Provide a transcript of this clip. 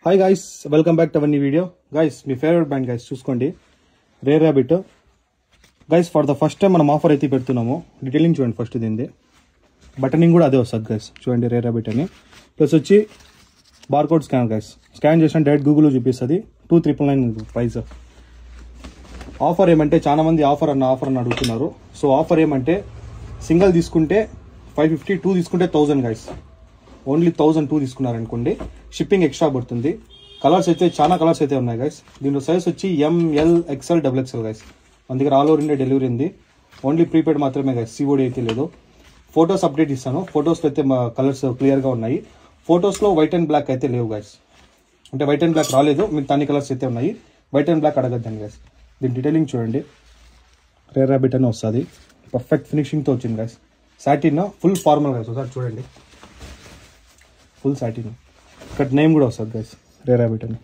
Hi guys, welcome back to our new video. Guys, my favorite band guys, చూసుకోండి Rare Rabbit. Guys, for the first time మనం offer అయితే పెడుతున్నాము. Detailing చూడండి first దీనిది. Buttoning కూడా అదే వస్తుంది guys. చూడండి Rare Rabbit అని. ప్లస్ వచ్చి బార్కోడ్ స్కాన్ guys. స్కాన్ చేసిన డైరెక్ట్ గూగుల్ లో చూపిస్తుంది. 2399 ప్రైస్. ఆఫర్ ఏమంటే చాలా మంది ఆఫర్ అన్న అడుగుతున్నారు. సో ఆఫర్ ఏమంటే సింగిల్ తీసుకుంటే 550, 2 తీసుకుంటే 1000 guys. ఓన్లీ 1002 తీసుకున్నారనుకోండి, షిప్పింగ్ ఎక్స్ట్రా పడుతుంది. కలర్స్ అయితే చాలా కలర్స్ అయితే ఉన్నాయి గైస్. దీంట్లో సైజ్ వచ్చి ML XL XXL గైస్. మన దగ్గర ఆల్ ఓవర్ ఇండియా డెలివరీ ఉంది. ఓన్లీ ప్రీపెయిడ్ మాత్రమే గైస్, COD అయితే లేదు. ఫొటోస్ అప్డేట్ ఇస్తాను. ఫొటోస్లో అయితే మా కలర్స్ క్లియర్గా ఉన్నాయి. ఫొటోస్లో వైట్ అండ్ బ్లాక్ అయితే లేవు గైస్. అంటే వైట్ అండ్ బ్లాక్ రాలేదు, మీకు అన్ని కలర్స్ అయితే ఉన్నాయి. వైట్ అండ్ బ్లాక్ అడగద్దండి గైస్. దీని డీటెయిలింగ్ చూడండి. రేర్ రాబిట్ అని వస్తుంది. పర్ఫెక్ట్ ఫినిషింగ్తో వచ్చింది guys. Satin full formal guys. ఒకసారి చూడండి, ఫుల్ సాటిన్. ఇక్కడ నేమ్ కూడా వస్తుంది గైస్, రేర్ రాబిట్ అని.